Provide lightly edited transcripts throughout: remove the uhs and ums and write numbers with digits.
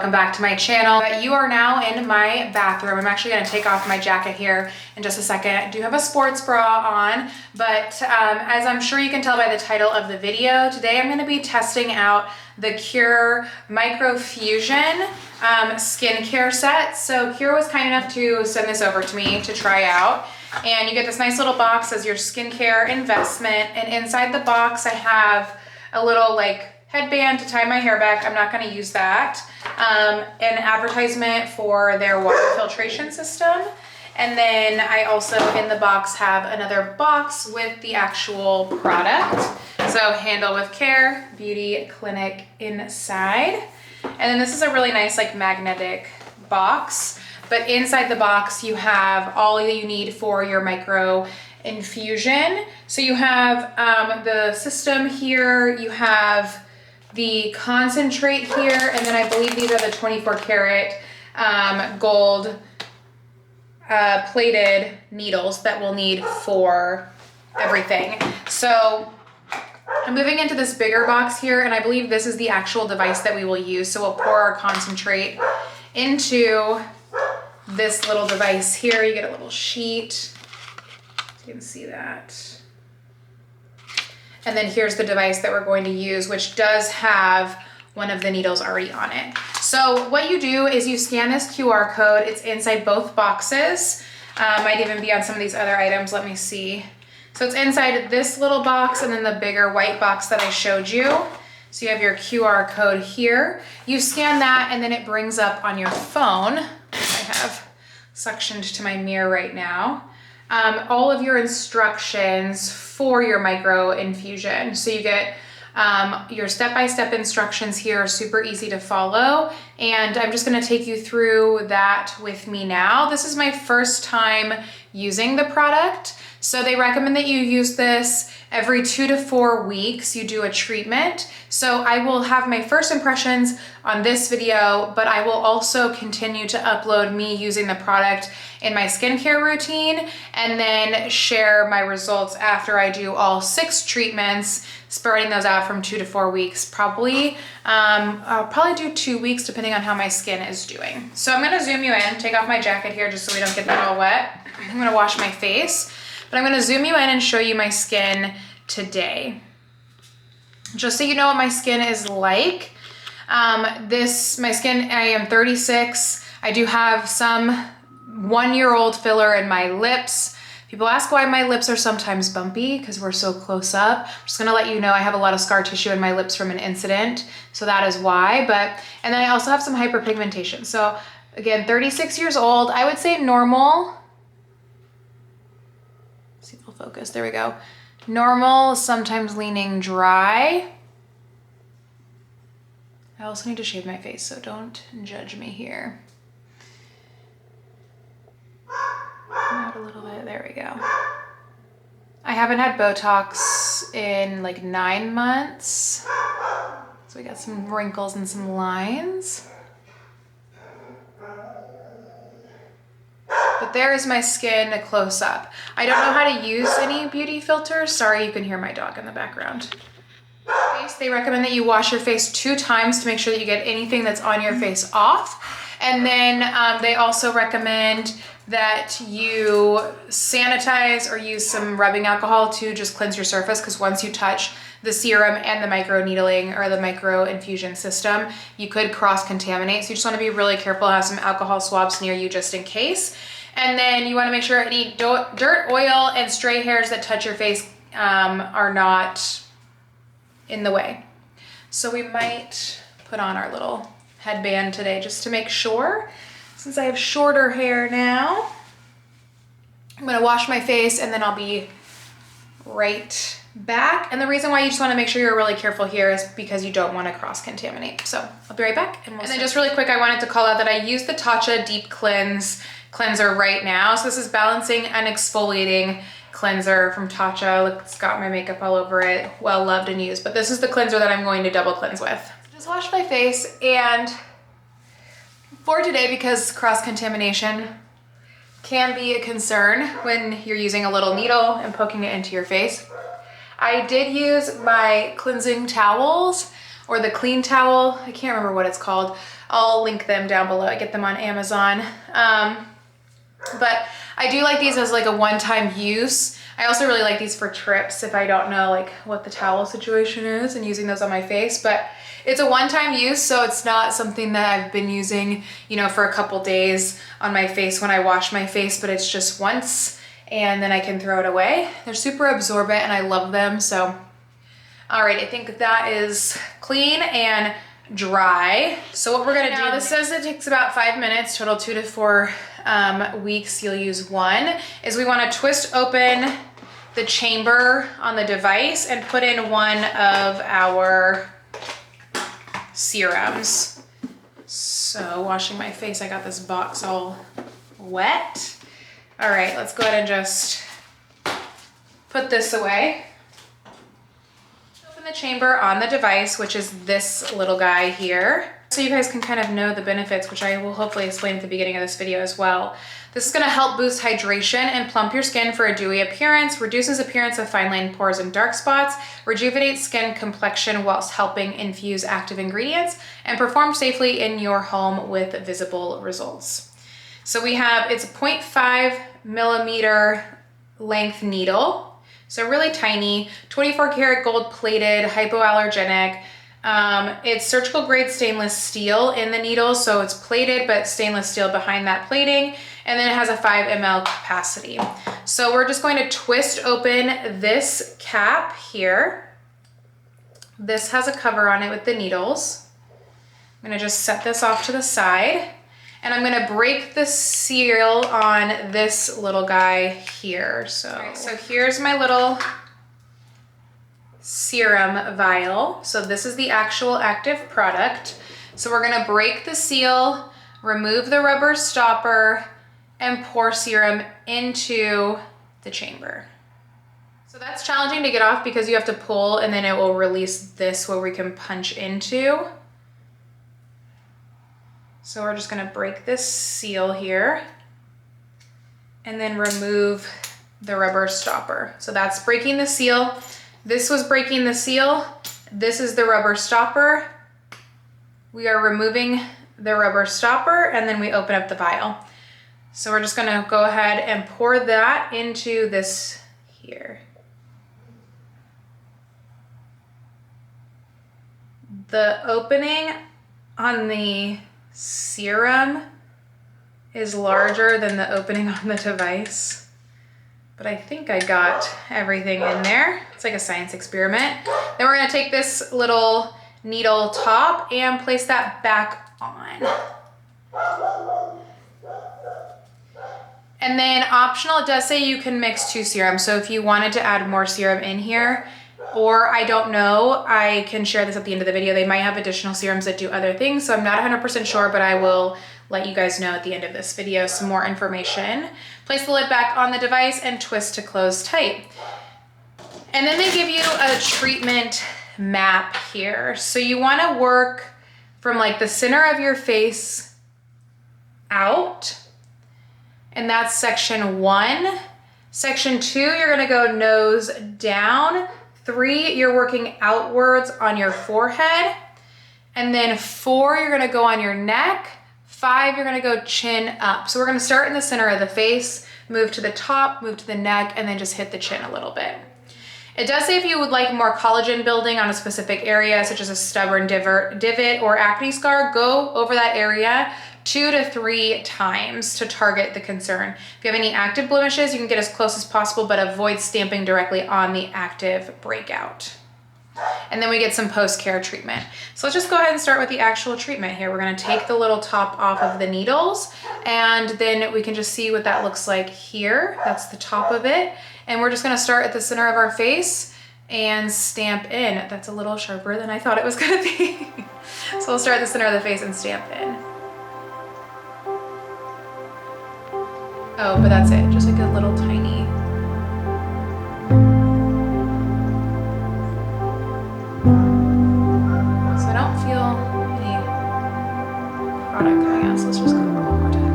welcome back to my channel. You are now in my bathroom. I'm actually gonna take off my jacket here in just a second. I do have a sports bra on, but as I'm sure you can tell by the title of the video, today I'm gonna be testing out the Qure Microinfusion skincare set. So Qure was kind enough to send this over to me to try out. And you get this nice little box as your skincare investment. And inside the box, I have a little like headband to tie my hair back. I'm not gonna use that. An advertisement for their water filtration system. And then I also in the box have another box with the actual product. So handle with care, beauty clinic inside. And then this is a really nice like magnetic box. But inside the box, you have all that you need for your micro infusion. So you have the system here, you have the concentrate here, and then I believe these are the 24 karat gold plated needles that we'll need for everything. So I'm moving into this bigger box here, and I believe this is the actual device that we will use. So we'll pour our concentrate into this little device here. You get a little sheet. You can see that. And then here's the device that we're going to use, which does have one of the needles already on it. So what you do is you scan this QR code. It's inside both boxes. Might even be on some of these other items. Let me see. So it's inside this little box and then the bigger white box that I showed you. So you have your QR code here. You scan that and then it brings up on your phone, which I have suctioned to my mirror right now, all of your instructions for your micro infusion. So you get your step-by-step instructions here, super easy to follow. And I'm just gonna take you through that with me now. This is my first time using the product. So they recommend that you use this every 2 to 4 weeks. You do a treatment. So I will have my first impressions on this video, but I will also continue to upload me using the product in my skincare routine and then share my results after I do all 6 treatments, spreading those out from 2 to 4 weeks. I'll probably do 2 weeks depending on how my skin is doing. So I'm gonna zoom you in, take off my jacket here just so we don't get that all wet. I'm gonna wash my face. But I'm gonna zoom you in and show you my skin today. Just so you know what my skin is like. My skin, I am 36. I do have some 1-year-old filler in my lips. People ask why my lips are sometimes bumpy because we're so close up. I'm just gonna let you know I have a lot of scar tissue in my lips from an incident. So that is why, and then I also have some hyperpigmentation. So again, 36 years old, I would say normal. See if it'll focus, there we go. Normal, sometimes leaning dry. I also need to shave my face, so don't judge me here. Come out a little bit, there we go. I haven't had Botox in like 9 months. So we got some wrinkles and some lines. But there is my skin close up. I don't know how to use any beauty filters. Sorry, you can hear my dog in the background. They recommend that you wash your face 2 times to make sure that you get anything that's on your face off. And then they also recommend that you sanitize or use some rubbing alcohol to just cleanse your surface, because once you touch the serum and the micro needling or the micro infusion system, you could cross-contaminate. So you just wanna be really careful, have some alcohol swabs near you just in case. And then you wanna make sure any dirt, oil, and stray hairs that touch your face are not in the way. So we might put on our little headband today just to make sure, since I have shorter hair now. I'm gonna wash my face and then I'll be right back. And the reason why you just wanna make sure you're really careful here is because you don't wanna cross-contaminate. So I'll be right back. And then just really quick, I wanted to call out that I use the Tatcha Deep Cleanser right now. So this is balancing and exfoliating cleanser from Tatcha. Look, it's got my makeup all over it. Well loved and used, but this is the cleanser that I'm going to double cleanse with. Just wash my face, and for today, because cross-contamination can be a concern when you're using a little needle and poking it into your face, I did use my cleansing towels or the clean towel. I can't remember what it's called. I'll link them down below. I get them on Amazon. But I do like these as like a one-time use. I also really like these for trips if I don't know like what the towel situation is and using those on my face. But it's a one-time use, so it's not something that I've been using, you know, for a couple days on my face when I wash my face, but it's just once and then I can throw it away. They're super absorbent and I love them. So, all right, I think that is clean and dry. So what we're gonna do, this says it takes about 5 minutes, total 2 to 4 weeks, you'll use one, is we wanna twist open the chamber on the device and put in one of our serums. So washing my face, I got this box all wet. All right, let's go ahead and just put this away. Open the chamber on the device, which is this little guy here. So you guys can kind of know the benefits, which I will hopefully explain at the beginning of this video as well. This is gonna help boost hydration and plump your skin for a dewy appearance, reduces appearance of fine line pores and dark spots, rejuvenates skin complexion whilst helping infuse active ingredients, and perform safely in your home with visible results. So we have, it's a 0.5 millimeter length needle. So really tiny, 24 karat gold plated, hypoallergenic. It's surgical grade stainless steel in the needle, so it's plated but stainless steel behind that plating, and then it has a 5 ml capacity. So we're just going to twist open this cap here. This has a cover on it with the needles. I'm gonna just set this off to the side, and I'm gonna break the seal on this little guy here. So here's my little serum vial. So this is the actual active product. So we're gonna break the seal, remove the rubber stopper, and pour serum into the chamber. So that's challenging to get off because you have to pull and then it will release this where we can punch into. So we're just gonna break this seal here and then remove the rubber stopper. So that's breaking the seal. This was breaking the seal. This is the rubber stopper. We are removing the rubber stopper and then we open up the vial. So we're just gonna go ahead and pour that into this here. The opening on the serum is larger than the opening on the device, but I think I got everything in there. It's like a science experiment. Then we're gonna take this little needle top and place that back on. And then optional, it does say you can mix 2 serums. So if you wanted to add more serum in here, or I don't know, I can share this at the end of the video. They might have additional serums that do other things. So I'm not 100% sure, but I will let you guys know at the end of this video some more information. Place the lid back on the device and twist to close tight. And then they give you a treatment map here. So you wanna work from like the center of your face out, and that's section 1. Section 2, you're gonna go nose down. 3, you're working outwards on your forehead. And then 4, you're gonna go on your neck. 5, you're gonna go chin up. So we're gonna start in the center of the face, move to the top, move to the neck, and then just hit the chin a little bit. It does say if you would like more collagen building on a specific area, such as a stubborn divot or acne scar, go over that area 2 to 3 times to target the concern. If you have any active blemishes, you can get as close as possible, but avoid stamping directly on the active breakout. And then we get some post-care treatment. So let's just go ahead and start with the actual treatment here. We're gonna take the little top off of the needles, and then we can just see what that looks like here. That's the top of it. And we're just gonna start at the center of our face and stamp in. That's a little sharper than I thought it was gonna be. So we'll start at the center of the face and stamp in. Oh, but that's it, just like a little tiny. So I don't feel any product coming out, so let's just go over one more time.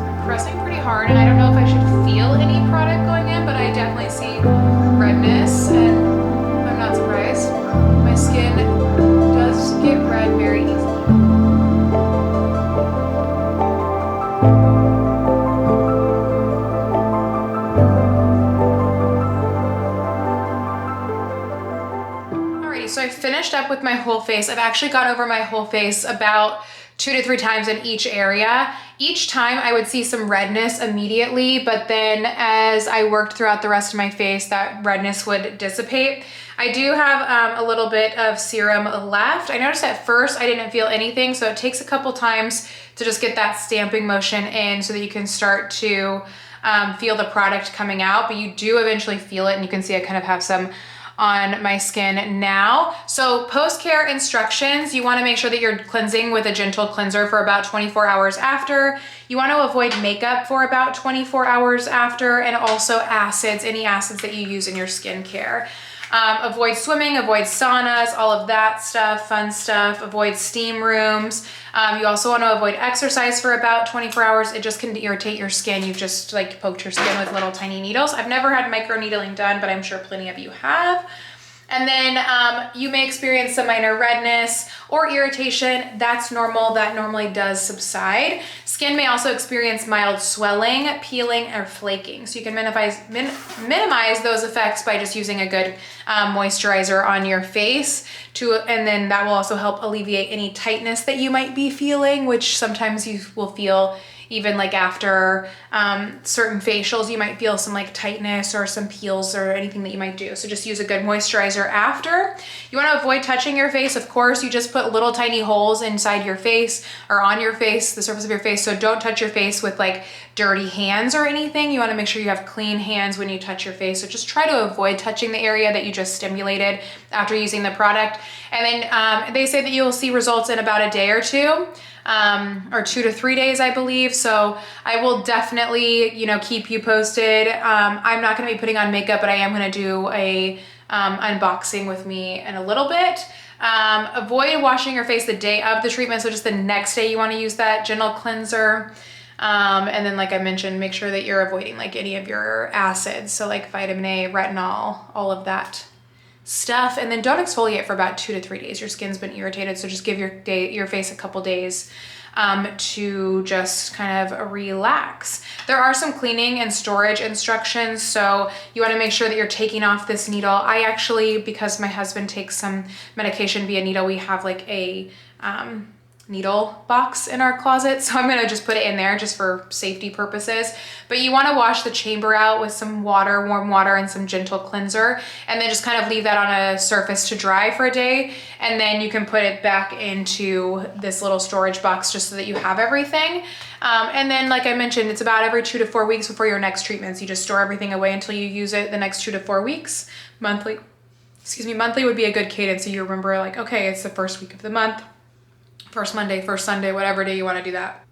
So I'm pressing pretty hard, and I don't know if I should feel any product going in, but I definitely see redness, and I'm not surprised. finished up with my whole face. I've actually gone over my whole face about 2 to 3 times in each area. Each time I would see some redness immediately, but then as I worked throughout the rest of my face, that redness would dissipate. I do have a little bit of serum left. I noticed at first I didn't feel anything, so it takes a couple times to just get that stamping motion in so that you can start to feel the product coming out, but you do eventually feel it, and you can see I kind of have some on my skin now. So post-care instructions, you want to make sure that you're cleansing with a gentle cleanser for about 24 hours after. You want to avoid makeup for about 24 hours after, and also acids, any acids that you use in your skincare. Avoid swimming, avoid saunas, all of that stuff, fun stuff. Avoid steam rooms. You also want to avoid exercise for about 24 hours. It just can irritate your skin. You've just like poked your skin with little tiny needles. I've never had micro needling done, but I'm sure plenty of you have. And then you may experience some minor redness or irritation. That's normal. That normally does subside. Skin may also experience mild swelling, peeling, or flaking. So you can minimize those effects by just using a good moisturizer on your face and then that will also help alleviate any tightness that you might be feeling, which sometimes you will feel even like after certain facials, you might feel some like tightness or some peels or anything that you might do. So just use a good moisturizer after. You want to avoid touching your face. Of course, you just put little tiny holes inside your face or on your face, the surface of your face. So don't touch your face with like dirty hands or anything. You want to make sure you have clean hands when you touch your face. So just try to avoid touching the area that you just stimulated after using the product. And then they say that you'll see results in about a day or two. Or 2 to 3 days, I believe. So I will definitely, keep you posted. I'm not going to be putting on makeup, but I am going to do a unboxing with me in a little bit. Avoid washing your face the day of the treatment. So just the next day you want to use that gentle cleanser. And then like I mentioned, make sure that you're avoiding like any of your acids. So like vitamin A, retinol, all of that stuff. And then don't exfoliate for about 2 to 3 days. Your skin's been irritated, so just give your face a couple days to just kind of relax. There are some cleaning and storage instructions, so you want to make sure that you're taking off this needle. I actually, because my husband takes some medication via needle, we have like a needle box in our closet, so I'm gonna just put it in there just for safety purposes. But you want to wash the chamber out with some water, warm water, and some gentle cleanser, and then just kind of leave that on a surface to dry for a day, and then you can put it back into this little storage box just so that you have everything. And then like I mentioned, it's about every 2 to 4 weeks before your next treatments. You just store everything away until you use it the next 2 to 4 weeks. Monthly would be a good cadence, so you remember like, okay, it's the first week of the month, first Monday, first Sunday, whatever day you want to do that.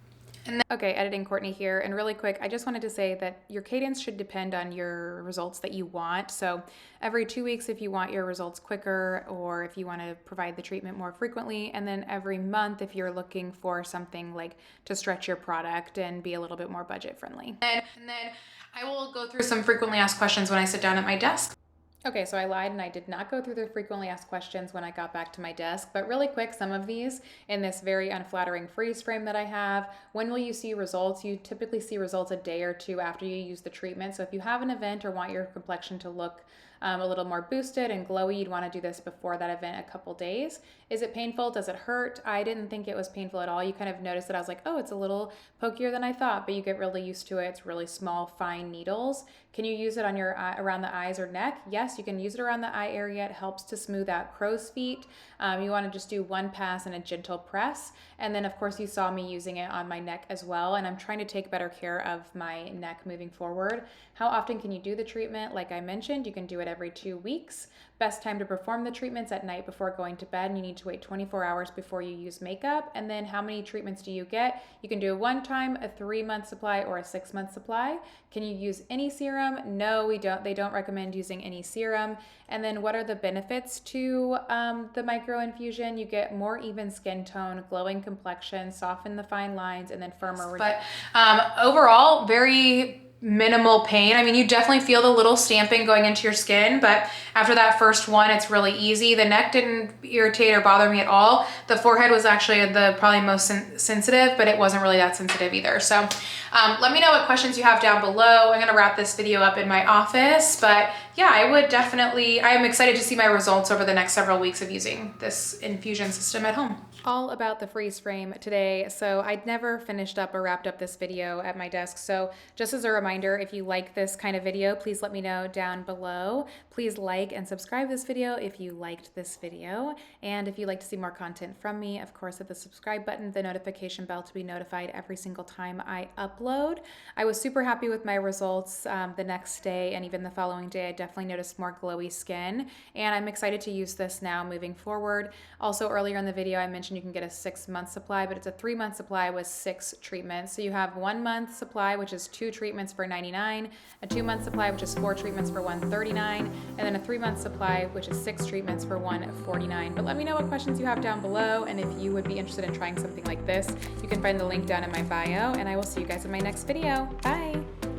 And then, okay, editing Courtney here. And really quick, I just wanted to say that your cadence should depend on your results that you want. So every 2 weeks if you want your results quicker, or if you want to provide the treatment more frequently. And then every month if you're looking for something like to stretch your product and be a little bit more budget friendly. And then I will go through some frequently asked questions when I sit down at my desk. Okay, so I lied and I did not go through the frequently asked questions when I got back to my desk, but really quick, some of these in this very unflattering freeze frame that I have. When will you see results? You typically see results a day or two after you use the treatment. So if you have an event or want your complexion to look a little more boosted and glowy, you'd want to do this before that event a couple days. Is it painful? Does it hurt? I didn't think it was painful at all. You kind of notice that I was like, oh, it's a little pokier than I thought, but you get really used to it. It's really small, fine needles. Can you use it on your around the eyes or neck? Yes, you can use it around the eye area. It helps to smooth out crow's feet. You want to just do one pass and a gentle press. And then of course you saw me using it on my neck as well. And I'm trying to take better care of my neck moving forward. How often can you do the treatment? Like I mentioned, you can do it every 2 weeks. Best time to perform the treatments at night before going to bed, and you need to wait 24 hours before you use makeup. And then how many treatments do you get? You can do a 1-time, a 3-month supply, or a 6-month supply. Can you use any serum? No, we don't. They don't recommend using any serum. And then what are the benefits to the microinfusion? You get more even skin tone, glowing complexion, soften the fine lines, and then firmer. But overall, very minimal pain. I mean, you definitely feel the little stamping going into your skin, but after that first one, it's really easy. The neck didn't irritate or bother me at all. The forehead was actually the probably most sensitive, but it wasn't really that sensitive either. So let me know what questions you have down below. I'm gonna wrap this video up in my office, but yeah, I'm excited to see my results over the next several weeks of using this infusion system at home. All about the freeze frame today. So I'd never finished up or wrapped up this video at my desk. So just as a reminder, if you like this kind of video, please let me know down below. Please like and subscribe this video if you liked this video. And if you'd like to see more content from me, of course, hit the subscribe button, the notification bell to be notified every single time I upload. I was super happy with my results the next day, and even the following day, I definitely noticed more glowy skin. And I'm excited to use this now moving forward. Also, earlier in the video, I mentioned you can get a 6-month supply, but it's a 3-month supply with 6 treatments. So you have 1 month supply, which is 2 treatments for $99, a 2-month supply, which is 4 treatments for $139, and then a 3-month supply, which is 6 treatments for $149. But let me know what questions you have down below, and if you would be interested in trying something like this, you can find the link down in my bio, and I will see you guys in my next video. Bye!